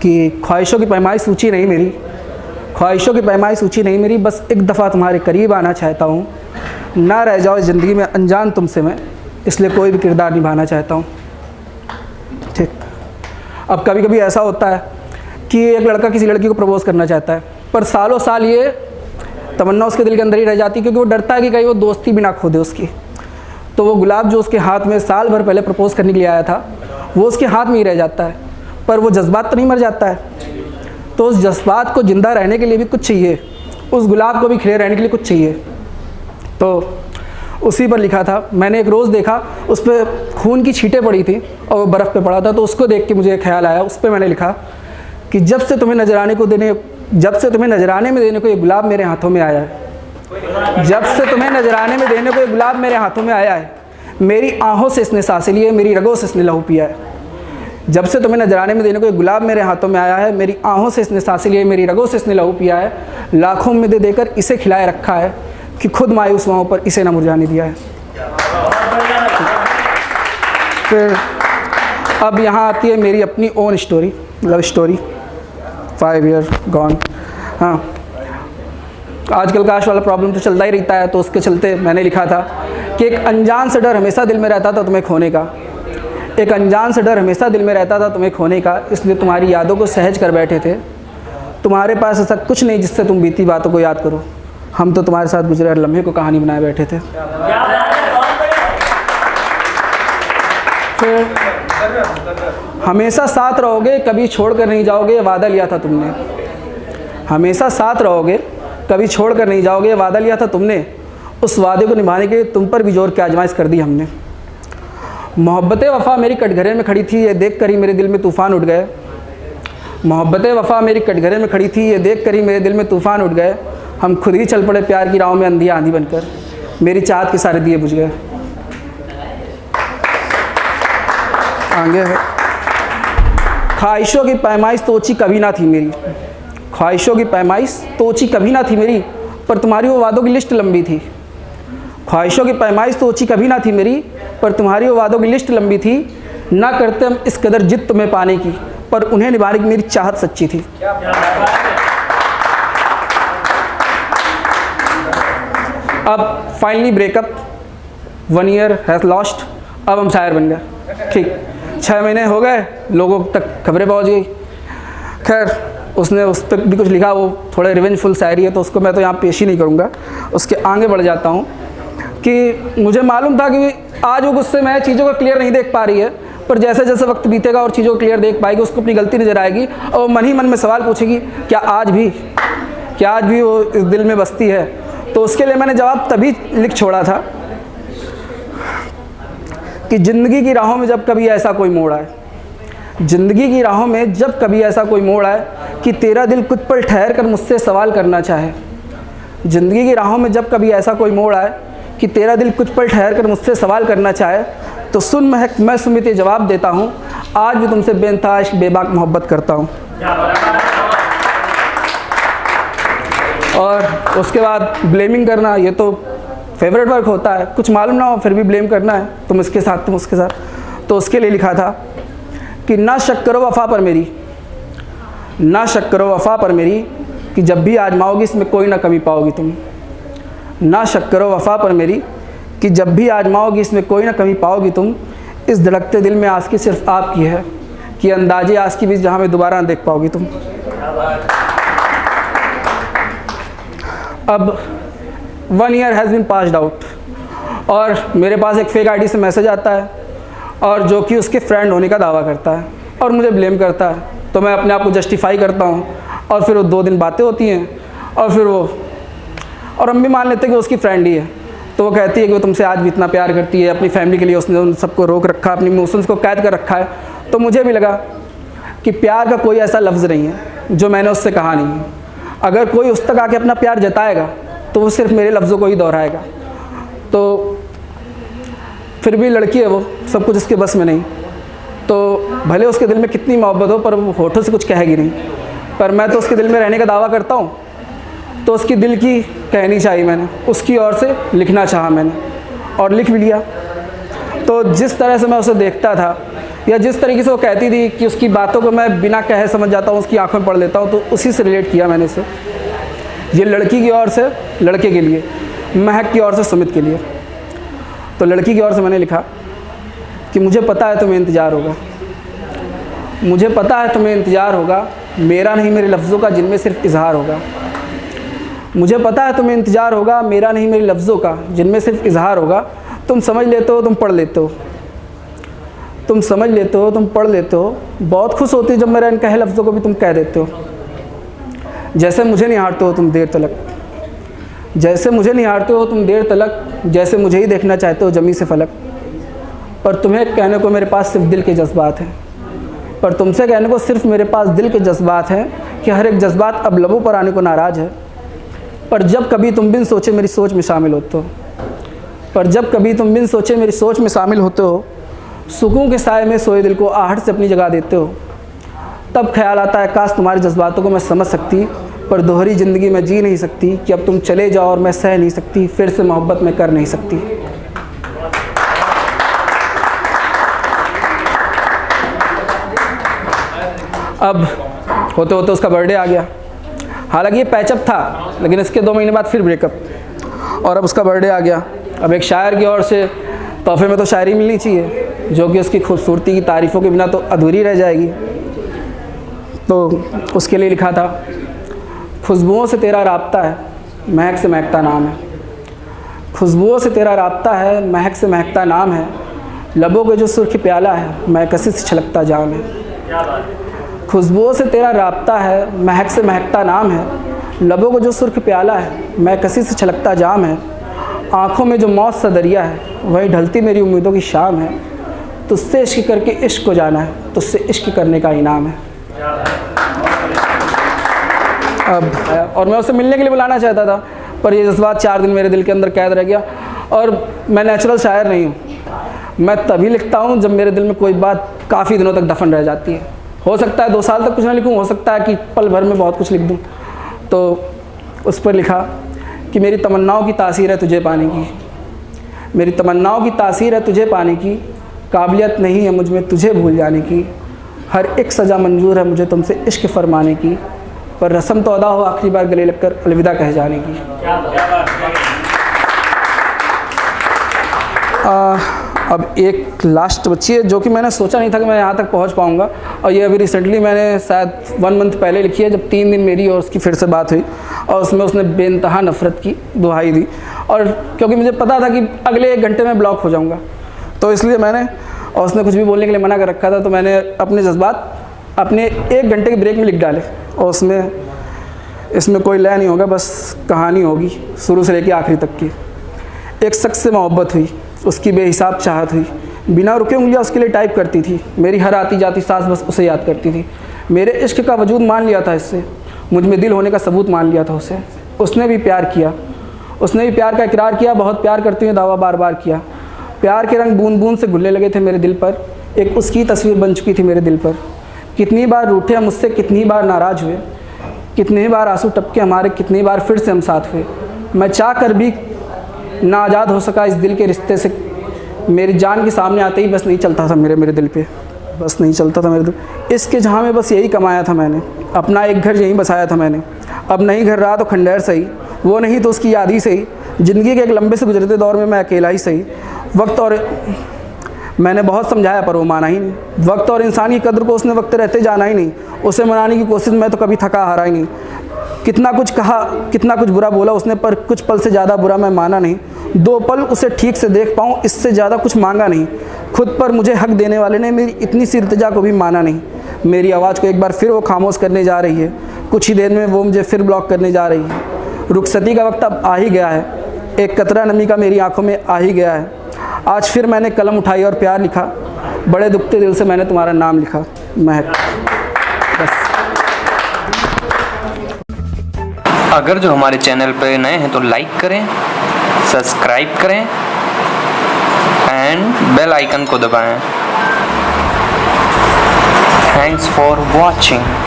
कि ख्वाहिशों की पैमाइश सूची नहीं मेरी, ख्वाहिशों की पैमाइश सूची नहीं मेरी, बस एक दफ़ा तुम्हारे करीब आना चाहता हूँ, ना रह जाओ ज़िंदगी में अनजान तुमसे मैं, इसलिए कोई भी किरदार निभाना चाहता हूँ। ठीक। अब कभी कभी ऐसा होता है कि एक लड़का किसी लड़की को प्रपोज़ करना चाहता है, पर सालों साल ये तमन्ना उसके दिल के अंदर ही रह जाती है, क्योंकि वो डरता है कि कहीं वो दोस्ती भी ना खो दे उसकी। तो वो गुलाब जो उसके हाथ में साल भर पहले प्रपोज़ करने के लिए आया था, वो उसके हाथ में ही रह जाता है, पर वो जज्बात तो नहीं मर जाता है। तो उस जज्बात को ज़िंदा रहने के लिए भी कुछ चाहिए, उस गुलाब को भी खिले रहने के लिए कुछ चाहिए। तो उसी पर लिखा था, मैंने एक रोज़ देखा, उस पर खून की छींटें पड़ी थी और वो बर्फ़ पे पड़ा था, तो उसको देख के मुझे ख्याल आया, उस पर मैंने लिखा कि जब से तुम्हें नजराने में देने को ये गुलाब मेरे हाथों में आया है, जब से तुम्हें नजराने में देने को ये गुलाब मेरे हाथों में आया है, मेरी आहों से इसने सांसें ली है, मेरी रगों से इसने लहू पिया है। जब से तुम्हें नजराने में देने को ये गुलाब मेरे हाथों में आया है, मेरी आहों से इसने सांसें ली है, मेरी रगों से इसने लहू पिया है, लाखों में दे देकर इसे खिलाए रखा है कि खुद मायूस हुआ पर इसे ना मुरझाने दिया है। फिर अब यहाँ आती है मेरी अपनी own story, love story, 5 year gone. हाँ, आजकल काश वाला प्रॉब्लम तो चलता ही रहता है, तो उसके चलते मैंने लिखा था कि एक अनजान से डर हमेशा दिल में रहता था तुम्हें खोने का, एक अनजान से डर हमेशा दिल में रहता था तुम्हें खोने का, इसलिए तुम्हारी यादों को सहज कर बैठे थे। तुम्हारे पास ऐसा कुछ नहीं जिससे तुम बीती बातों को याद करो, हम तो तुम्हारे साथ गुजरे हर लम्हे को कहानी बनाए बैठे थे। फिर हमेशा साथ रहोगे, कभी छोड़ कर नहीं जाओगे, वादा लिया था तुमने। हमेशा साथ रहोगे, कभी छोड़ कर नहीं जाओगे, वादा लिया था तुमने। उस वादे को निभाने के तुम पर भी जोर की आजमाइश कर दी हमने। मोहब्बतें वफ़ा मेरी कटघरे में खड़ी थी, ये देख कर ही मेरे दिल में तूफ़ान उठ गए। मोहब्बतें वफ़ा मेरी कटघरे में खड़ी थी, ये देख कर ही मेरे दिल में तूफ़ान उठ गए। हम खुद ही चल पड़े प्यार की राहों में अंधी आंधी बनकर, मेरी चाहत के सारे दिए बुझ गए। आगे है, ख्वाहिशों की पैमाइश तो ऊँची कभी ना थी मेरी, ख्वाहिशों की पैमाइश तो ऊँची कभी ना थी मेरी, पर तुम्हारी वो वादों की लिस्ट लंबी थी। ख्वाहिशों की पैमाइश तो ऊँची कभी ना थी मेरी, पर तुम्हारी वो वादों की लिस्ट लंबी थी। ना करते हम इस कदर जिद तुम्हें पाने की, पर उन्हें निभाने की मेरी चाहत सच्ची थी। अब finally breakup, 1 year has lost, अब हम शायर बन गए। ठीक, 6 महीने हो गए, लोगों तक खबरें पहुंच गई। खैर, उसने उस पर भी कुछ लिखा, वो थोड़ा रिवेंजफुल शायरी है, तो उसको मैं तो यहाँ पेश ही नहीं करूँगा। उसके आगे बढ़ जाता हूँ कि मुझे मालूम था कि आज वो गुस्से में चीज़ों को क्लियर नहीं देख पा रही है, पर जैसे जैसे वक्त बीतेगा और चीज़ों को क्लियर देख पाएगी, उसको अपनी गलती नज़र आएगी और मन ही मन में सवाल पूछेगी, क्या आज भी वो इस दिल में बसती है। तो उसके लिए मैंने जवाब तभी लिख छोड़ा था कि ज़िंदगी की राहों में जब कभी ऐसा कोई मोड़ आए, ज़िंदगी की राहों में जब कभी ऐसा कोई मोड़ आए कि तेरा दिल कुछ पल ठहर कर मुझसे सवाल करना चाहे, ज़िंदगी की राहों में जब कभी ऐसा कोई मोड़ आए कि तेरा दिल कुछ पल ठहर कर मुझसे सवाल करना चाहे, तो सुन महक मैं सुमित जवाब देता हूँ, आज भी तुमसे बेइंतहा इश्क बेबाक मोहब्बत करता हूँ। और उसके बाद ब्लेमिंग करना, ये तो फेवरेट वर्क होता है, कुछ मालूम ना हो फिर भी ब्लेम करना है, तुम इसके साथ तुम उसके साथ। तो उसके लिए लिखा था कि ना शक करो वफ़ा पर मेरी, ना शक करो वफ़ा पर मेरी, कि जब भी आजमाओगी इसमें कोई ना कमी पाओगी तुम। ना शक करो वफ़ा पर मेरी, कि जब भी आजमाओगी इसमें कोई ना कमी पाओगी तुम। इस धड़कते दिल में आस्की सिर्फ आपकी है, कि अंदाजे आस्की भी जहाँ में दोबारा ना देख पाओगी तुम। अब 1 year has been passed out, और मेरे पास एक फेक आईडी से मैसेज आता है, और जो कि उसके फ्रेंड होने का दावा करता है और मुझे ब्लेम करता है। तो मैं अपने आप को जस्टिफाई करता हूँ, और फिर वो 2 दिन बातें होती हैं, और फिर और हम भी मान लेते हैं कि उसकी फ्रेंड ही है। तो वो कहती है कि वो तुमसे आज भी इतना प्यार करती है, अपनी फैमिली के लिए उसने उन सबको रोक रखा, अपनी इमोशंस को कैद कर रखा है। तो मुझे भी लगा कि प्यार का कोई ऐसा लफ्ज़ नहीं है जो मैंने उससे कहा नहीं है। अगर कोई उस तक आके अपना प्यार जताएगा तो वो सिर्फ मेरे लफ्ज़ों को ही दोहराएगा। तो फिर भी लड़की है वो, सब कुछ उसके बस में नहीं। तो भले उसके दिल में कितनी मोहब्बत हो, पर वो होठों से कुछ कहेगी नहीं। पर मैं तो उसके दिल में रहने का दावा करता हूँ, तो उसकी दिल की कहनी चाहिए मैंने, उसकी ओर से लिखना चाहा मैंने, और लिख भी लिया। तो जिस तरह से मैं उसे देखता था या जिस तरीके से वो कहती थी कि उसकी बातों को मैं बिना कहे समझ जाता हूँ, उसकी आंखों में पढ़ लेता हूँ, तो उसी से रिलेट किया मैंने इसे। ये लड़की की ओर से लड़के के लिए, महक की ओर से सुमित के लिए। तो लड़की की ओर से मैंने लिखा कि मुझे पता है तुम्हें इंतज़ार होगा, मुझे पता है तुम्हें इंतज़ार होगा, मेरा नहीं मेरे लफ्ज़ों का जिनमें सिर्फ इजहार होगा। मुझे पता है तुम्हें इंतज़ार होगा, मेरा नहीं मेरे लफ्ज़ों का जिनमें सिर्फ इजहार होगा। तुम समझ लेते हो, तुम पढ़ लेते हो, तुम समझ लेते हो, तुम पढ़ लेते हो। बहुत खुश होती हो जब मेरे इन कहे लफ्ज़ों को भी तुम कह देते हो। जैसे मुझे निहारते हो तुम देर तलक, जैसे मुझे निहारते हो तुम देर तलक, जैसे मुझे ही देखना चाहते हो जमी से फलक। पर तुम्हें कहने को मेरे पास सिर्फ दिल के जज्बात हैं, पर तुमसे कहने को सिर्फ मेरे पास दिल के जज्बात हैं कि हर एक जज्बात अब लबों पर आने को नाराज़ है। पर जब कभी तुम बिन सोचे मेरी सोच में शामिल होते हो, पर जब कभी तुम बिन सोचे मेरी सोच में शामिल होते हो, सुकून के साए में सोए दिल को आहट से अपनी जगह देते हो, तब ख्याल आता है काश तुम्हारे जज्बातों को मैं समझ सकती, पर दोहरी ज़िंदगी में जी नहीं सकती कि अब तुम चले जाओ और मैं सह नहीं सकती, फिर से मोहब्बत में कर नहीं सकती। अब होते होते उसका बर्थडे आ गया। हालांकि ये पैचअप था, लेकिन इसके 2 महीने बाद फिर ब्रेकअप, और अब उसका बर्थडे आ गया। अब एक शायर की ओर से तोहफे में तो शायरी मिलनी चाहिए, जो कि उसकी खूबसूरती की तारीफ़ों के बिना तो अधूरी रह जाएगी। तो उसके लिए लिखा था, खुशबुओं से तेरा राब्ता है, महक से महकता नाम है। खुशबुओं से तेरा राब्ता है, महक से महकता नाम है। लबों के जो सुर्ख प्याला है, मैं कसी से छलकता जाम है। खुशबुओं से तेरा राब्ता है, महक से महकता नाम है। लबों को जो सुर्ख प्याला है, मैं कसी से छलकता जाम है। आँखों में जो मौत सा दरिया है, वही ढलती मेरी उम्मीदों की शाम है। तुझसे इश्क करके इश्क को जाना है, तुझसे इश्क करने का इनाम है। अब और मैं उससे मिलने के लिए बुलाना चाहता था, पर ये जज्बात 4 दिन मेरे दिल के अंदर कैद रह गया। और मैं नेचुरल शायर नहीं हूँ, मैं तभी लिखता हूँ जब मेरे दिल में कोई बात काफ़ी दिनों तक दफन रह जाती है। हो सकता है 2 साल तक कुछ ना लिखूँ, हो सकता है कि पल भर में बहुत कुछ लिख दूँ। तो उस पर लिखा कि मेरी तमन्नाओं की तासीर है तुझे पाने की, मेरी तमन्नाओं की तासीर है तुझे पाने की। काबिलियत नहीं है मुझ में तुझे भूल जाने की। हर एक सज़ा मंजूर है मुझे तुमसे इश्क फरमाने की, पर रस्म तो अदा हो आखिरी बार गले लगकर अलविदा कह जाने की। अब एक लास्ट बच्ची है जो कि मैंने सोचा नहीं था कि मैं यहाँ तक पहुँच पाऊँगा, और ये अभी रिसेंटली मैंने शायद 1 मंथ पहले लिखी है, जब 3 दिन मेरी और उसकी फिर से बात हुई, और उसमें उसने बेइंतहा नफ़रत की दुहाई दी। और क्योंकि मुझे पता था कि अगले 1 घंटे में ब्लॉक हो जाऊँगा, तो इसलिए मैंने, और उसने कुछ भी बोलने के लिए मना कर रखा था, तो मैंने अपने जज्बात अपने 1 घंटे के ब्रेक में लिख डाले। और इसमें कोई लय नहीं होगा, बस कहानी होगी शुरू से लेकर आखिरी तक की। एक शख्स से मोहब्बत हुई, उसकी बेहिसाब चाहत हुई, बिना रुके उंगलियां उसके लिए टाइप करती थी। मेरी हर आती जाती सांस बस उसे याद करती थी। मेरे इश्क का वजूद मान लिया था इससे, मुझ में दिल होने का सबूत मान लिया था उसे। उसने भी प्यार किया, उसने भी प्यार का इकरार किया, बहुत प्यार करते हुए दावा बार बार किया। प्यार के रंग बूंद बूंद से घुलने लगे थे मेरे दिल पर, एक उसकी तस्वीर बन चुकी थी मेरे दिल पर। कितनी बार रूठे हम मुझसे, कितनी बार नाराज़ हुए, कितनी बार आंसू टपके हमारे, कितनी बार फिर से हम साथ हुए। मैं चाह कर भी ना आज़ाद हो सका इस दिल के रिश्ते से। मेरी जान के सामने आते ही बस नहीं चलता था मेरे दिल पे, बस नहीं चलता था मेरे दिल। इसके जहाँ में बस यही कमाया था मैंने, अपना एक घर यहीं बसाया था मैंने। अब नहीं घर रहा तो खंडहर सही, वो नहीं तो उसकी याद ही सही। ज़िंदगी के एक लंबे से गुजरते दौर में मैं अकेला ही सही। वक्त और मैंने बहुत समझाया पर वो माना ही नहीं। वक्त और इंसान की कदर को उसने वक्त रहते जाना ही नहीं। उसे मनाने की कोशिश मैं तो कभी थका हारा ही नहीं। कितना कुछ कहा, कितना कुछ बुरा बोला उसने, पर कुछ पल से ज़्यादा बुरा मैं माना नहीं। 2 पल उसे ठीक से देख पाऊँ, इससे ज़्यादा कुछ मांगा नहीं। खुद पर मुझे हक देने वाले ने मेरी इतनी सी इल्तिजा को भी माना नहीं। मेरी आवाज़ को एक बार फिर वो खामोश करने जा रही है, कुछ ही देर में वो मुझे फिर ब्लॉक करने जा रही है। रुखसती का वक्त अब आ ही गया है, एक कतरा नमी का मेरी आंखों में आ ही गया है। आज फिर मैंने कलम उठाई और प्यार लिखा, बड़े दुखते दिल से मैंने तुम्हारा नाम लिखा, महक। बस। अगर जो हमारे चैनल पर नए हैं तो लाइक करें, सब्सक्राइब करें एंड बेल आइकन को दबाएं। Thanks for watching.